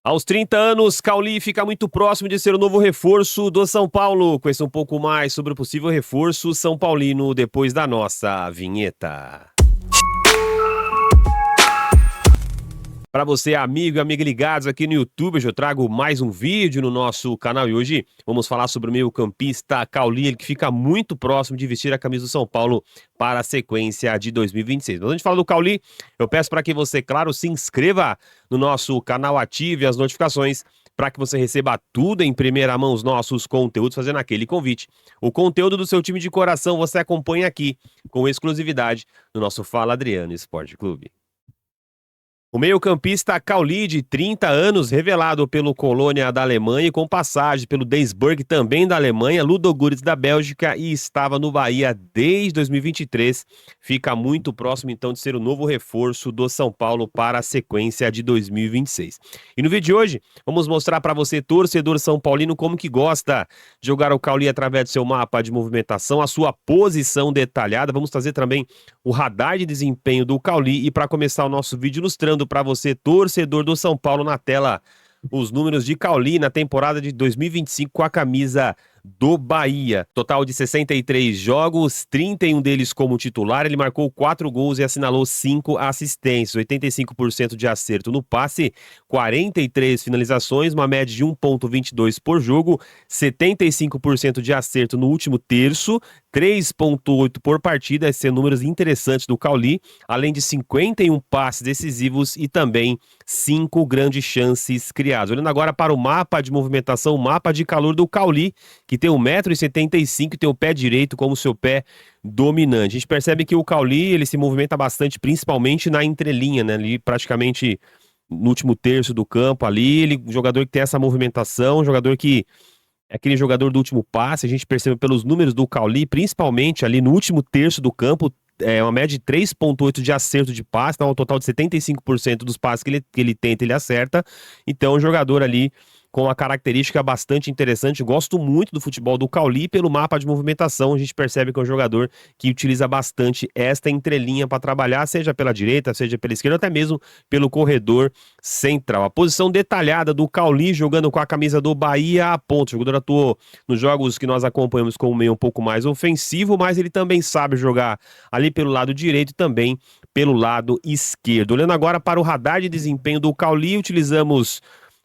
Aos 30 anos, Cauli fica muito próximo de ser o novo reforço do São Paulo. Conheça um pouco mais sobre o possível reforço São Paulino depois da nossa vinheta. Para você, amigo e amiga ligados aqui no YouTube, hoje eu trago mais um vídeo no nosso canal e hoje vamos falar sobre o meio-campista Cauli, ele que fica muito próximo de vestir a camisa do São Paulo para a sequência de 2026. Mas antes de falar do Cauli, eu peço para que você, claro, se inscreva no nosso canal, ative as notificações para que você receba tudo em primeira mão, os nossos conteúdos, fazendo aquele convite. O conteúdo do seu time de coração você acompanha aqui, com exclusividade, no nosso Fala Adriano Esporte Clube. O meio-campista Cauli, de 30 anos, revelado pelo Colônia da Alemanha e com passagem pelo Duisburg, também da Alemanha, Ludogorets da Bélgica e estava no Bahia desde 2023, fica muito próximo então de ser o novo reforço do São Paulo para a sequência de 2026. E no vídeo de hoje, vamos mostrar para você, torcedor são paulino, como que gosta de jogar o Cauli através do seu mapa de movimentação, a sua posição detalhada. Vamos trazer também o radar de desempenho do Cauli e para começar o nosso vídeo ilustrando para você, torcedor do São Paulo, na tela os números de Cauli na temporada de 2025 com a camisa do Bahia. Total de 63 jogos, 31 deles como titular, ele marcou 4 gols e assinalou 5 assistências, 85% de acerto no passe, 43 finalizações, uma média de 1,22 por jogo, 75% de acerto no último terço, 3,8 por partida, esses são números interessantes do Cauli, além de 51 passes decisivos e também 5 grandes chances criadas. Olhando agora para o mapa de movimentação, o mapa de calor do Cauli, que tem 1,75 m e tem o pé direito como seu pé dominante. A gente percebe que o Cauli, ele se movimenta bastante, principalmente na entrelinha, né? Ali praticamente no último terço do campo ali, ele um jogador que tem essa movimentação, um jogador que é aquele jogador do último passe. A gente percebe pelos números do Cauli, principalmente ali no último terço do campo, é uma média de 3,8 de acerto de passe, então um total de 75% dos passes que ele tenta, ele acerta. Então, um jogador ali com uma característica bastante interessante. Gosto muito do futebol do Cauli pelo mapa de movimentação. A gente percebe que é um jogador que utiliza bastante esta entrelinha para trabalhar, seja pela direita, seja pela esquerda, até mesmo pelo corredor central. A posição detalhada do Cauli jogando com a camisa do Bahia a ponta. O jogador atuou nos jogos que nós acompanhamos como meio um pouco mais ofensivo, mas ele também sabe jogar ali pelo lado direito e também pelo lado esquerdo. Olhando agora para o radar de desempenho do Cauli, utilizamos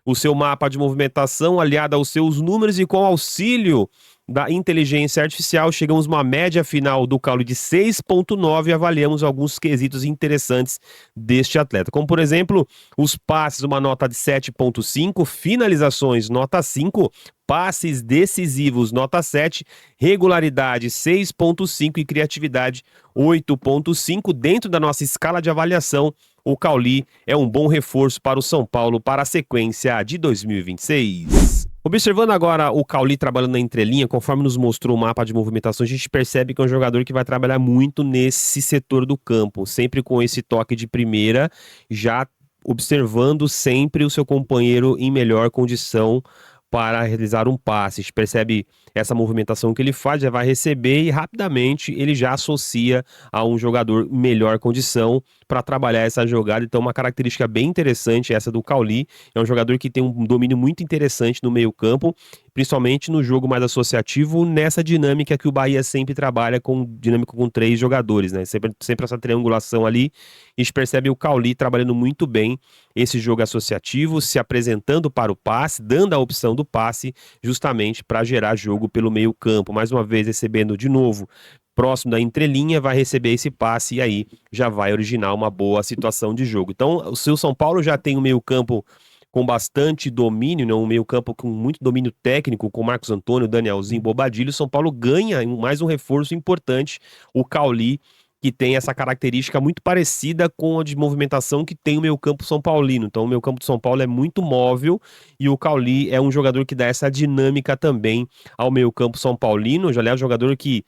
o seu mapa de movimentação aliado aos seus números e com auxílio da inteligência artificial, chegamos a uma média final do Cauli de 6,9 e avaliamos alguns quesitos interessantes deste atleta, como por exemplo, os passes, uma nota de 7,5, finalizações, nota 5, passes decisivos, nota 7, regularidade 6,5 e criatividade 8,5. Dentro da nossa escala de avaliação, o Cauli é um bom reforço para o São Paulo para a sequência de 2026. Observando agora o Cauli trabalhando na entrelinha, conforme nos mostrou o mapa de movimentação, a gente percebe que é um jogador que vai trabalhar muito nesse setor do campo, sempre com esse toque de primeira, já observando sempre o seu companheiro em melhor condição para realizar um passe. A gente percebe essa movimentação que ele faz, já vai receber e rapidamente ele já associa a um jogador em melhor condição para trabalhar essa jogada. Então, uma característica bem interessante essa do Cauli. É um jogador que tem um domínio muito interessante no meio-campo, principalmente no jogo mais associativo, nessa dinâmica que o Bahia sempre trabalha, com dinâmica com 3 jogadores, né? Sempre essa triangulação ali. A gente percebe o Cauli trabalhando muito bem esse jogo associativo, se apresentando para o passe, dando a opção do passe, justamente para gerar jogo pelo meio-campo. Mais uma vez, recebendo de novo próximo da entrelinha, vai receber esse passe e aí já vai originar uma boa situação de jogo. Então, o seu São Paulo já tem um meio-campo com bastante domínio, né? Um meio-campo com muito domínio técnico, com Marcos Antônio, Danielzinho, Bobadilho. O São Paulo ganha mais um reforço importante, o Cauli, que tem essa característica muito parecida com a de movimentação que tem o meio-campo São Paulino. Então, o meio-campo de São Paulo é muito móvel e o Cauli é um jogador que dá essa dinâmica também ao meio-campo São Paulino. Já é um jogador que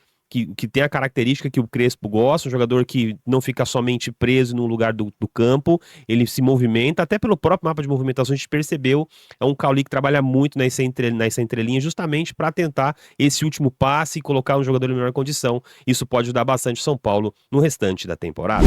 tem a característica que o Crespo gosta, um jogador que não fica somente preso no lugar do campo, ele se movimenta, até pelo próprio mapa de movimentação a gente percebeu, é um Cauli que trabalha muito nessa entrelinha justamente para tentar esse último passe e colocar um jogador em melhor condição. Isso pode ajudar bastante o São Paulo no restante da temporada.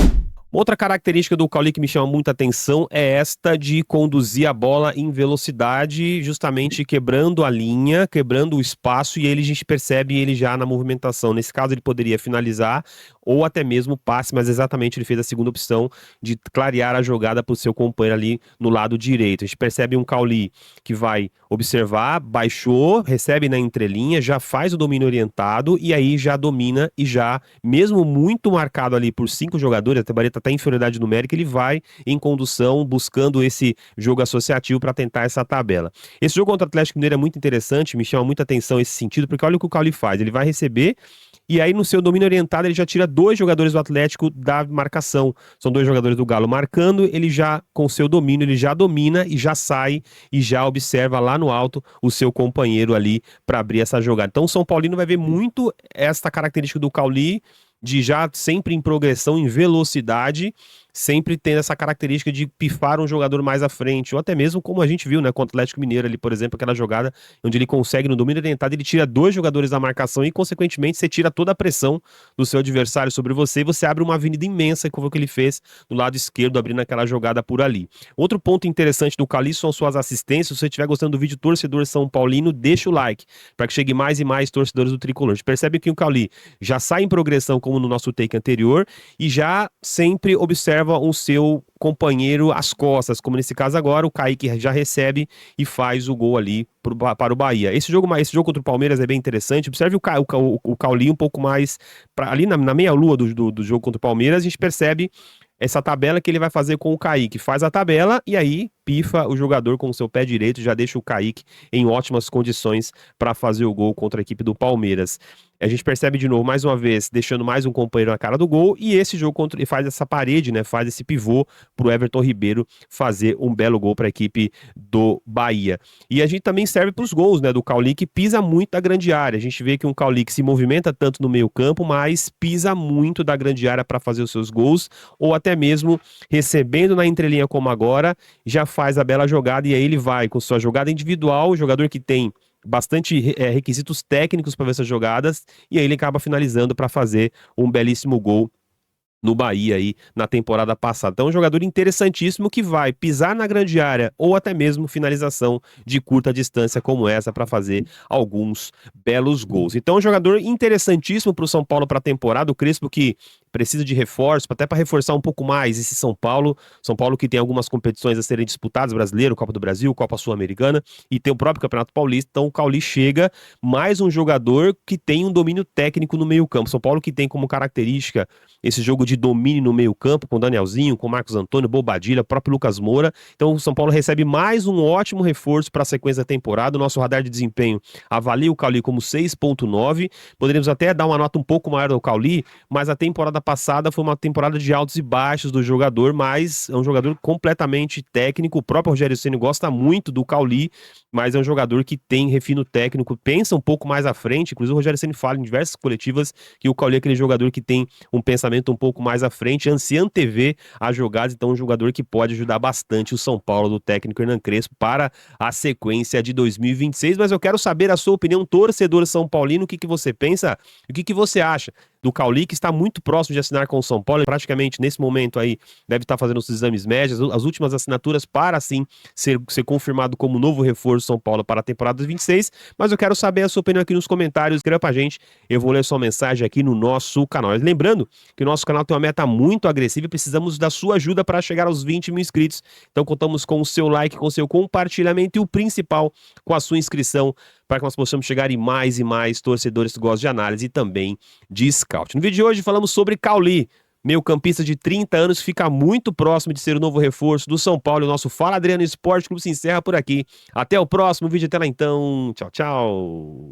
Outra característica do Cauli que me chama muita atenção é esta de conduzir a bola em velocidade, justamente quebrando a linha, quebrando o espaço, e ele a gente percebe ele já na movimentação. Nesse caso, ele poderia finalizar ou até mesmo passe, mas exatamente ele fez a segunda opção de clarear a jogada para o seu companheiro ali no lado direito. A gente percebe um Cauli que vai observar, baixou, recebe na entrelinha, já faz o domínio orientado e aí já domina e já, mesmo muito marcado ali por 5 jogadores, até Bareta tá em inferioridade numérica, ele vai em condução buscando esse jogo associativo para tentar essa tabela. Esse jogo contra o Atlético Mineiro é muito interessante, me chama muita atenção esse sentido, porque olha o que o Cauli faz, ele vai receber e aí no seu domínio orientado ele já tira 2 jogadores do Atlético da marcação. São 2 jogadores do Galo marcando, ele já com o seu domínio, ele já domina e já sai e já observa lá no alto o seu companheiro ali para abrir essa jogada. Então o São Paulino vai ver muito esta característica do Cauli de já sempre em progressão, em velocidade, sempre tendo essa característica de pifar um jogador mais à frente, ou até mesmo como a gente viu, né, contra o Atlético Mineiro ali, por exemplo, aquela jogada onde ele consegue no domínio orientado, ele tira 2 jogadores da marcação e, consequentemente, você tira toda a pressão do seu adversário sobre você e você abre uma avenida imensa, como foi o que ele fez no lado esquerdo, abrindo aquela jogada por ali. Outro ponto interessante do Cauli são suas assistências. Se você estiver gostando do vídeo, torcedor São Paulino, deixa o like, para que chegue mais e mais torcedores do Tricolor. A gente percebe que o Cauli já sai em progressão, como no nosso take anterior, e já sempre observa o seu companheiro às costas, como nesse caso agora, o Kaique já recebe e faz o gol ali para o Bahia. Esse jogo contra o Palmeiras é bem interessante. Observe o Cauli um pouco mais ali na meia-lua do jogo contra o Palmeiras, a gente percebe essa tabela que ele vai fazer com o Kaique. Faz a tabela e aí pifa o jogador com o seu pé direito, já deixa o Kaique em ótimas condições para fazer o gol contra a equipe do Palmeiras. A gente percebe de novo, mais uma vez, deixando mais um companheiro na cara do gol, e esse jogo faz essa parede, né? Faz esse pivô pro Everton Ribeiro fazer um belo gol para a equipe do Bahia. E a gente também serve para os gols, né? Do Cauli, que pisa muito da grande área. A gente vê que um Cauli que se movimenta tanto no meio-campo, mas pisa muito da grande área para fazer os seus gols, ou até mesmo recebendo na entrelinha como agora, já faz a bela jogada e aí ele vai com sua jogada individual, o jogador que tem bastante requisitos técnicos para ver essas jogadas, e aí ele acaba finalizando para fazer um belíssimo gol no Bahia aí na temporada passada. Então, um jogador interessantíssimo que vai pisar na grande área ou até mesmo finalização de curta distância como essa para fazer alguns belos gols. Então, um jogador interessantíssimo para o São Paulo para a temporada. O Crespo que precisa de reforço, até para reforçar um pouco mais esse São Paulo que tem algumas competições a serem disputadas, Brasileiro, Copa do Brasil, Copa Sul-Americana, e tem o próprio Campeonato Paulista. Então o Cauli chega mais um jogador que tem um domínio técnico no meio campo. São Paulo que tem como característica esse jogo de domínio no meio campo, com Danielzinho, com Marcos Antônio, Bobadilha, próprio Lucas Moura. Então o São Paulo recebe mais um ótimo reforço para a sequência da temporada. O nosso radar de desempenho avalia o Cauli como 6.9. Poderíamos até dar uma nota um pouco maior ao Cauli, mas a temporada passada foi uma temporada de altos e baixos do jogador, mas é um jogador completamente técnico. O próprio Rogério Ceni gosta muito do Cauli, mas é um jogador que tem refino técnico, pensa um pouco mais à frente. Inclusive o Rogério Ceni fala em diversas coletivas que o Cauli é aquele jogador que tem um pensamento um pouco mais à frente, se antever as jogadas. Então um jogador que pode ajudar bastante o São Paulo do técnico Hernan Crespo para a sequência de 2026. Mas eu quero saber a sua opinião, torcedor são paulino, o que você pensa, o que você acha do Cauli, que está muito próximo de assinar com o São Paulo, praticamente nesse momento aí deve estar fazendo os exames médicos, as últimas assinaturas para assim ser confirmado como novo reforço do São Paulo para a temporada 26, mas eu quero saber a sua opinião aqui nos comentários, escreva pra gente, eu vou ler sua mensagem aqui no nosso canal. Mas lembrando que o nosso canal tem uma meta muito agressiva e precisamos da sua ajuda para chegar aos 20 mil inscritos, então contamos com o seu like, com o seu compartilhamento e o principal, com a sua inscrição, para que nós possamos chegar em mais e mais torcedores que gostam de análise e também de scout. No vídeo de hoje falamos sobre Cauli, meio-campista de 30 anos, fica muito próximo de ser o novo reforço do São Paulo. O nosso Fala Adriano Esporte Clube se encerra por aqui. Até o próximo vídeo, até lá então. Tchau, tchau.